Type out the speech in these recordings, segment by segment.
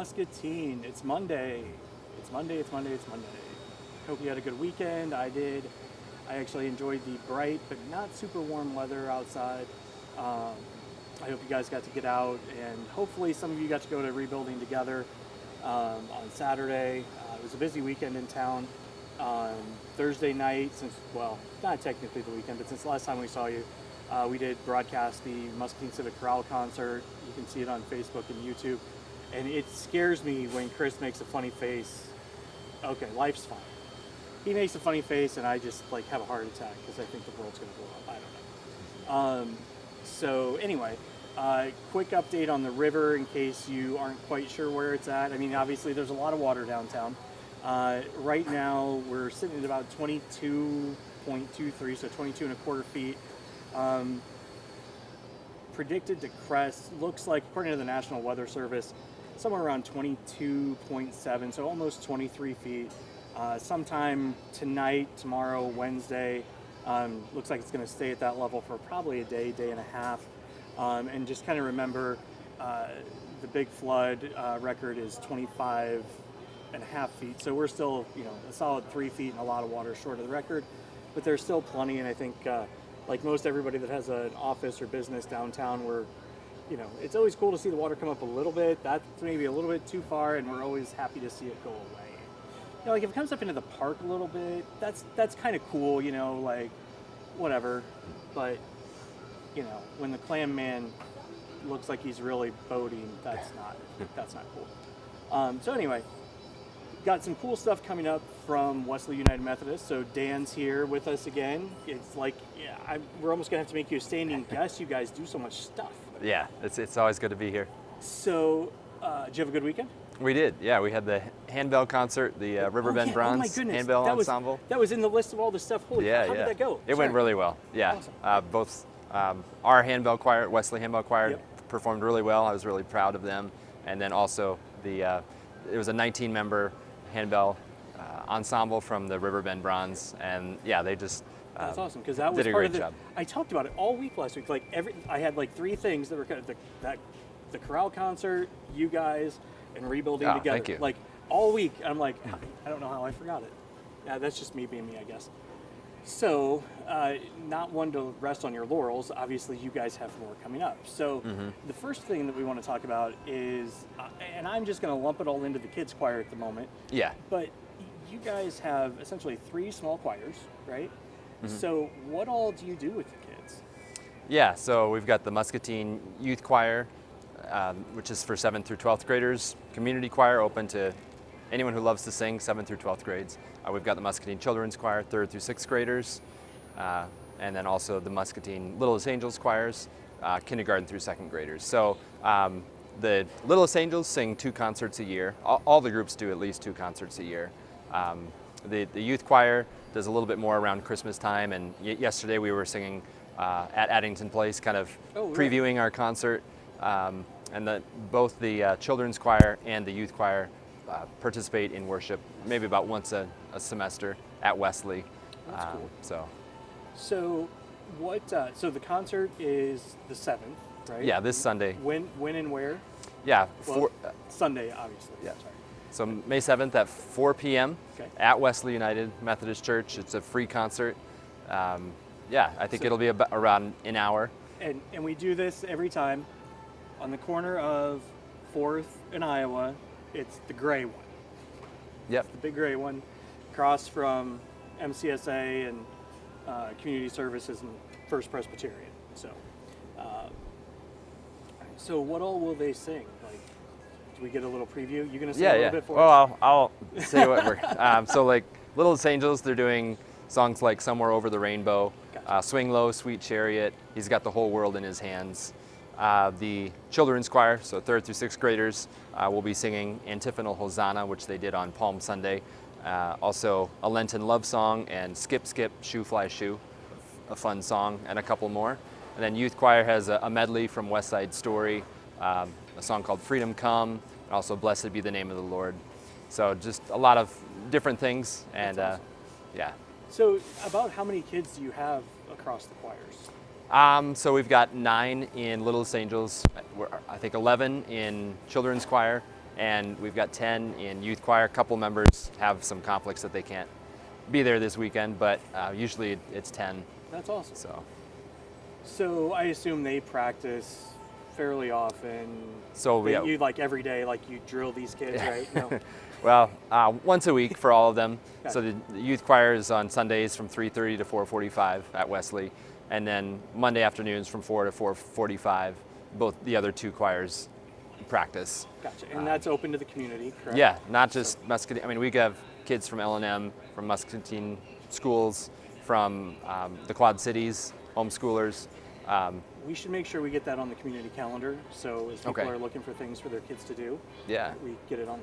Muscatine. It's Monday. It's Monday. Hope you had a good weekend. I did. I actually enjoyed the bright but not super warm weather outside. I hope you guys got to get out, and hopefully some of you got to go to Rebuilding Together on Saturday. It was a busy weekend in town. Thursday night, since, well, not technically the weekend, but since the last time we saw you, we did broadcast the Muscatine Civic Chorale concert. You can see it on Facebook and YouTube. And it scares me when Chris makes a funny face. Okay, life's fine. He makes a funny face and I just like have a heart attack because I think the world's gonna blow up. I don't know. So anyway, quick update on the river in case you aren't quite sure where it's at. I mean, obviously there's a lot of water downtown. Right now we're sitting at about 22.23, so 22 and a quarter feet. Predicted to crest, looks like, according to the National Weather Service, somewhere around 22.7, so almost 23 feet. Sometime tonight, tomorrow, Wednesday, looks like it's going to stay at that level for probably a day, day and a half. And just kind of remember, the big flood record is 25 and a half feet. So we're still, you know, a solid 3 feet and a lot of water short of the record, but there's still plenty. And I think, like most everybody that has an office or business downtown, we're, you know, it's always cool to see the water come up a little bit. That's maybe a little bit too far, and we're always happy to see it go away. You know, like if it comes up into the park a little bit, that's kind of cool, you know, like whatever. But, you know, when the clam man looks like he's really boating, that's not cool. So anyway, got some cool stuff coming up from Wesley United Methodist. So Dan's here with us again. It's like, yeah, we're almost gonna have to make you a standing guest. You guys do so much stuff. Yeah, it's always good to be here. So, did you have a good weekend? We did, yeah. We had the handbell concert, the Riverbend Bronze Handbell Ensemble. That was in the list of all the stuff. Holy cow, how did that go? It went really well, yeah. Awesome. Both our handbell choir, Wesley Handbell Choir, performed really well. I was really proud of them. And then also it was a 19-member handbell ensemble from the Riverbend Bronze, and yeah, they just that's awesome, because that was did a part great of the job. I talked about it all week last week. Like I had like three things that were kind of the chorale concert, you guys, and Rebuilding Together. Thank you. Like all week, I'm like, I don't know how I forgot it. Yeah, that's just me being me, I guess. So, not one to rest on your laurels. Obviously, you guys have more coming up. So, the first thing that we want to talk about is, and I'm just going to lump it all into the kids' choir at the moment. Yeah. But you guys have essentially 3 small choirs, right? So, what all do you do with the kids? Yeah, so we've got the Muscatine Youth Choir, which is for 7th through 12th graders. Community choir, open to anyone who loves to sing, 7th through 12th grades. We've got the Muscatine Children's Choir, 3rd through 6th graders. And then also the Muscatine Littlest Angels choirs, kindergarten through 2nd graders. So the Littlest Angels sing 2 concerts a year. All the groups do at least 2 concerts a year. The youth choir does a little bit more around Christmas time, and yesterday we were singing at Addington Place, kind of previewing our concert. And both the children's choir and the youth choir participate in worship maybe about once a semester at Wesley. That's cool. So what? So the concert is the 7th, right? Yeah, this Sunday. When and where? Yeah, Sunday, obviously. Yeah. Sorry. So May 7th at 4 p.m. at Wesley United Methodist Church. It's a free concert. Yeah, I think it'll be around an hour. And we do this every time on the corner of 4th and Iowa. It's the gray one. Yep. It's the big gray one, across from MCSA and Community Services and First Presbyterian. So what all will they sing? Like, do we get a little preview? You gonna sing a little bit for us? Well, I'll say what we're. So like Littlest Angels, they're doing songs like Somewhere Over the Rainbow, Swing Low, Sweet Chariot. He's Got the Whole World in His Hands. The children's choir, so 3rd through 6th graders, will be singing Antiphonal Hosanna, which they did on Palm Sunday. Also a Lenten love song and Skip Skip Shoe Fly Shoe, a fun song, and a couple more. And then youth choir has a medley from West Side Story, a song called Freedom Come, and also Blessed Be the Name of the Lord. So just a lot of different things, and awesome. Yeah. So about how many kids do you have across the choirs? So we've got 9 in Littlest Angels, I think 11 in children's choir, and we've got 10 in youth choir. A couple members have some conflicts that they can't be there this weekend, but usually it's 10. That's awesome. So I assume they practice fairly often. So you like every day, like you drill these kids, right? No. Well, once a week for all of them. Okay. So the youth choir is on Sundays from 3:30 to 4:45 at Wesley, and then Monday afternoons from 4 to 4:45. Both the other two choirs practice. Gotcha. And that's open to the community, correct? Yeah, not just Muscatine. I mean, we have kids from L&M, from Muscatine schools, from the Quad Cities, homeschoolers. We should make sure we get that on the community calendar, so as people Okay. are looking for things for their kids to do, Yeah. we get it on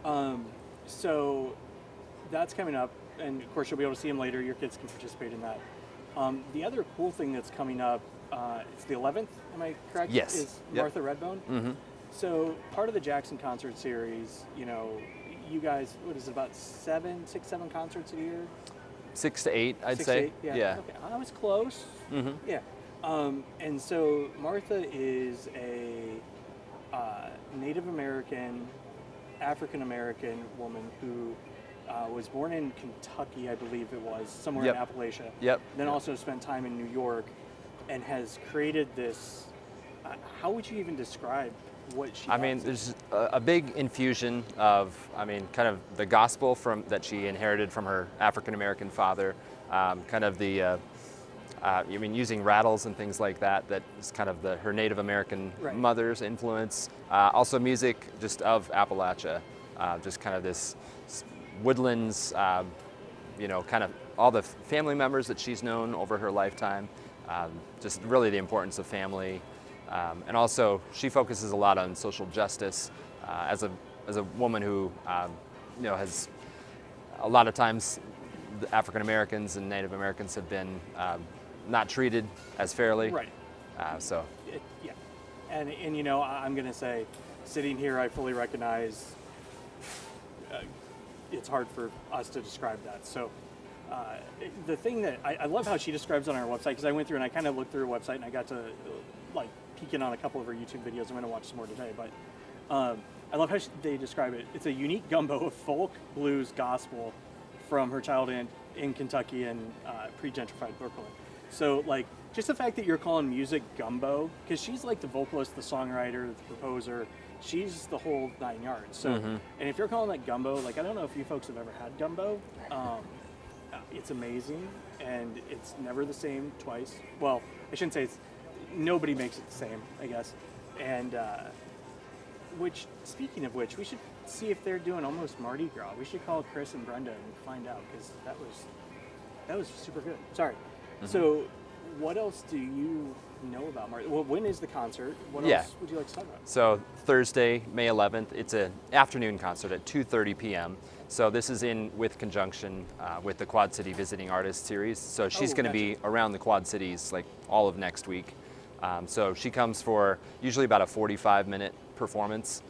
there. So that's coming up, and of course you'll be able to see them later. Your kids can participate in that. The other cool thing that's coming up, it's the 11th, am I correct? Yes. Is Yep. Martha Redbone. Mm-hmm. So part of the Jackson concert series, you guys, what is it, about 7 concerts a year? 6 to 8, I'd 6 say. to 8? Yeah. Okay. I was close. Mm-hmm. Yeah. And so Martha is a Native American, African American woman who was born in Kentucky, I believe it was, somewhere Yep. in Appalachia. Yep. Then also spent time in New York, and has created this. How would you even describe what she? I mean, there's a big infusion of, kind of the gospel that she inherited from her African American father, kind of the, using rattles and things like that. That is kind of her Native American Right. mother's influence. Also music just of Appalachia, just kind of this woodlands, kind of all the family members that she's known over her lifetime. Just really the importance of family. And also, she focuses a lot on social justice as a woman who, has a lot of times the African Americans and Native Americans have been not treated as fairly. Right. Yeah, and I'm going to say, sitting here, I fully recognize it's hard for us to describe that. So the thing that I love how she describes on our website, because I went through and I kind of looked through her website and I got to peek in on a couple of her YouTube videos. I'm going to watch some more today, but I love how they describe it. It's a unique gumbo of folk, blues, gospel from her childhood in Kentucky and pre-gentrified Brooklyn. So just the fact that you're calling music gumbo, because she's like the vocalist, the songwriter, the composer, she's the whole 9 yards. So, Mm-hmm. And if you're calling that gumbo, I don't know if you folks have ever had gumbo. It's amazing, and it's never the same twice. Well, I shouldn't say nobody makes it the same, I guess. And speaking of which, we should see if they're doing almost Mardi Gras. We should call Chris and Brenda and find out, because that was super good. Sorry. Mm-hmm. So, what else do you know about Mardi? Well, when is the concert? What Yeah. else would you like to talk about? So Thursday, May 11th, it's an afternoon concert at 2:30 p.m. So this is with conjunction with the Quad City Visiting Artist Series. So she's going to be around the Quad Cities all of next week. So she comes for usually about a 45-minute performance.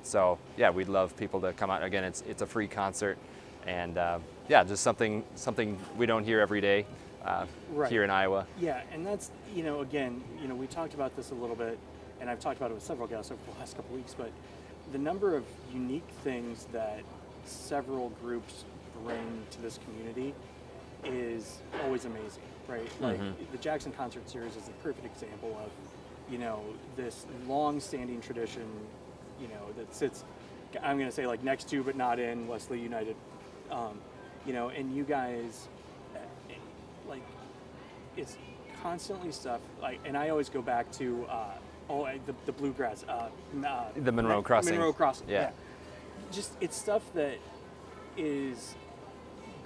So yeah, we'd love people to come out. Again, it's a free concert, and just something we don't hear every day Right. here in Iowa. Yeah, and that's, again, we talked about this a little bit, and I've talked about it with several guests over the last couple weeks, but the number of unique things that several groups bring to this community is always amazing, right? Mm-hmm. The Jackson Concert Series is a perfect example of, this long-standing tradition, that sits, I'm going to say next to but not in Wesley United, and you guys, it's constantly stuff, and I always go back to, the bluegrass, The Monroe Crossing. Monroe Crossing, Yeah. Just, it's stuff that is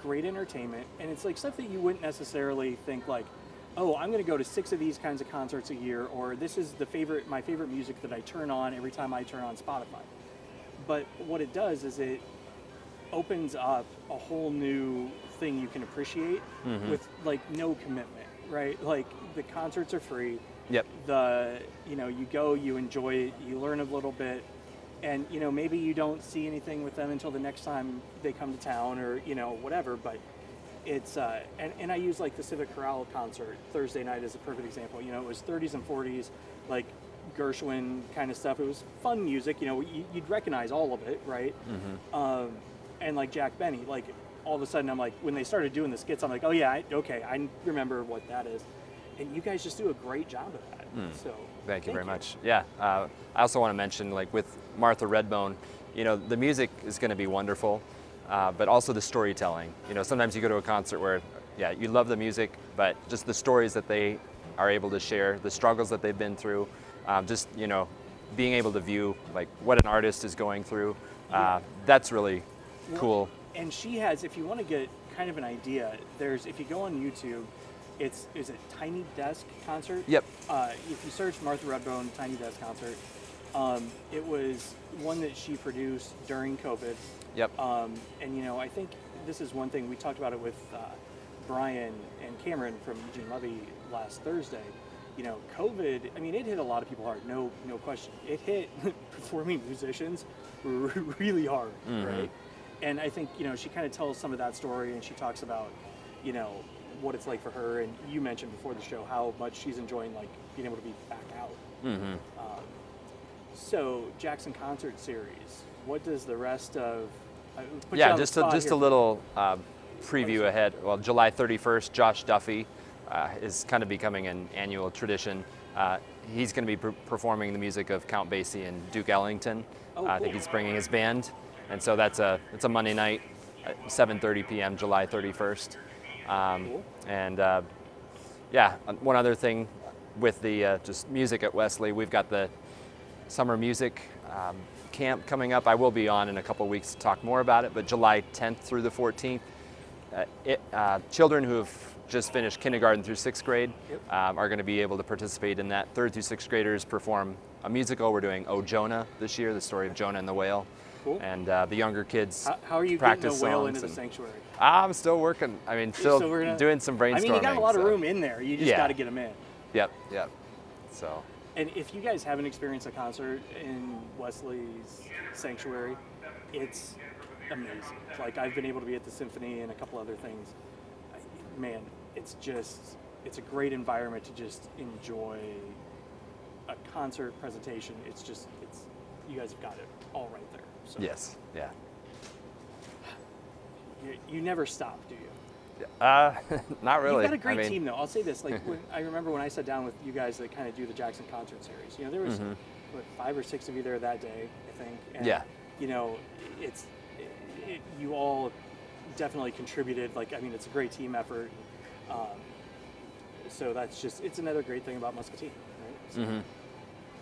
great entertainment, and it's stuff that you wouldn't necessarily think oh, I'm going to go to 6 of these kinds of concerts a year, or this is my favorite music that I turn on every time I turn on Spotify. But what it does is it opens up a whole new thing you can appreciate Mm-hmm. with no commitment, right? The concerts are free. Yep. You go, you enjoy it, you learn a little bit, and maybe you don't see anything with them until the next time they come to town, or whatever. But it's and I use the Civic Chorale concert Thursday night as a perfect example. It was 30s and 40s, Gershwin kind of stuff. It was fun music, you know, you'd recognize all of it, right? And like Jack Benny, like all of a sudden I'm like, when they started doing the skits, I'm like, oh yeah, okay, I remember what that is. And you guys just do a great job of that. So thank you very much. Yeah, I also want to mention, like with Martha Redbone, you know, the music is going to be wonderful, but also the storytelling. You know, sometimes you go to a concert where, yeah, you love the music, but just the stories that they are able to share, the struggles that they've been through, just, you know, being able to view like what an artist is going through, that's really cool. And she has, if you want to get kind of an idea, there's, if you go on YouTube, is it Tiny Desk Concert? Yep. If you search Martha Redbone Tiny Desk Concert, it was one that she produced during COVID. Yep. And you know, I think this is one thing, we talked about it with Brian and Cameron from Eugene Levy last Thursday. You know, COVID, I mean, it hit a lot of people hard, no question. It hit performing musicians really hard, right? And I think, you know, she kind of tells some of that story, and she talks about, you know, what it's like for her. And you mentioned before the show how much she's enjoying, like, being able to be back out. So, Jackson Concert Series, what does the rest of... Yeah, just a little preview ahead. Well, July 31st, Josh Duffy is kind of becoming an annual tradition. He's going to be performing the music of Count Basie and Duke Ellington. I think he's bringing his band, and so it's a Monday night at 7:30 p.m. July 31st. And yeah, one other thing with the just music at Wesley, we've got the summer music camp coming up. I will be on in a couple weeks to talk more about it, but July 10th through the 14th, children who have just finished kindergarten through 6th grade are going to be able to participate in that. 3rd through 6th graders perform a musical. We're doing O Jonah this year, the story of Jonah and the whale. Cool. And the younger kids how are you practice getting the whale songs into the sanctuary? I'm still working. I mean, still doing some brainstorming. I mean, you got a lot of room in there. You just got to get them in. Yep. So. And if you guys haven't experienced a concert in Wesley's sanctuary, it's amazing. Like, I've been able to be at the symphony and a couple other things. Man, it's a great environment to just enjoy a concert presentation. You guys have got it all right there. So. Yes. Yeah. You never stop, do you? Not really. You've got a great team, though. I'll say this: like, I remember when I sat down with you guys that kind of do the Jackson Concert Series. You know, there was what, 5 or 6 of you there that day, I think. And, you know, you all definitely contributed. Like, I mean, it's a great team effort. So it's another great thing about Muscatine, right? So,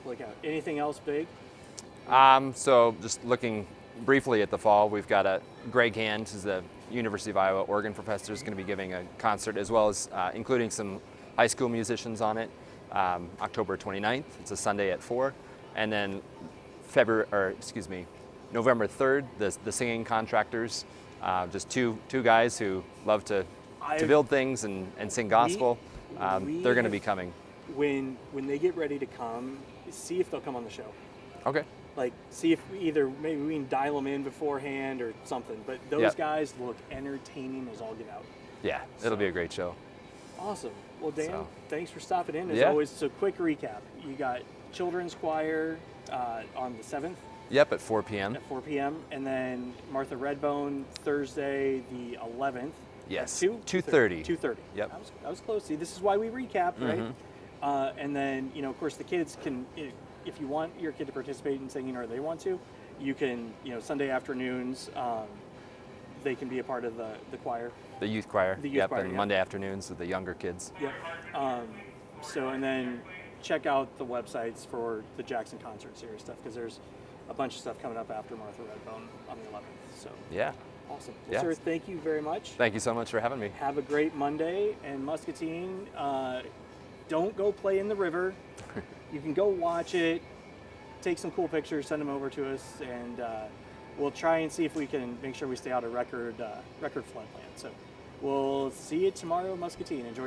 look out. Anything else big? So just looking briefly at the fall, we've got Greg Hand, who's the University of Iowa organ professor, is going to be giving a concert, as well as including some high school musicians on it. October 29th, it's a Sunday at 4, and then November 3rd, the singing contractors, just two guys who love to build things and sing gospel. They're going to be coming. When they get ready to come, see if they'll come on the show. Okay. Like, see if maybe we can dial them in beforehand or something. But those guys look entertaining as all get out. Yeah, it'll be a great show. Awesome. Well, Dan, thanks for stopping in. As always, so quick recap. You got children's choir on the 7th. Yep, at 4 p.m. At 4 p.m. And then Martha Redbone, Thursday the 11th. Yes, 2:30. 2:30. Yep. I was close. See, this is why we recap, right? And then, you know, of course, the kids can... If you want your kid to participate in singing, or they want to, you can, you know, Sunday afternoons, they can be a part of the choir. The youth choir. The youth choir, and Monday afternoons with the younger kids. Yep. So, and then check out the websites for the Jackson Concert Series stuff, because there's a bunch of stuff coming up after Martha Redbone on the 11th. So. Yeah. Awesome. Well, sir, thank you very much. Thank you so much for having me. Have a great Monday, and Muscatine, don't go play in the river. You can go watch it, take some cool pictures, send them over to us, and we'll try and see if we can make sure we stay out of record floodland. So we'll see you tomorrow, Muscatine. Enjoy.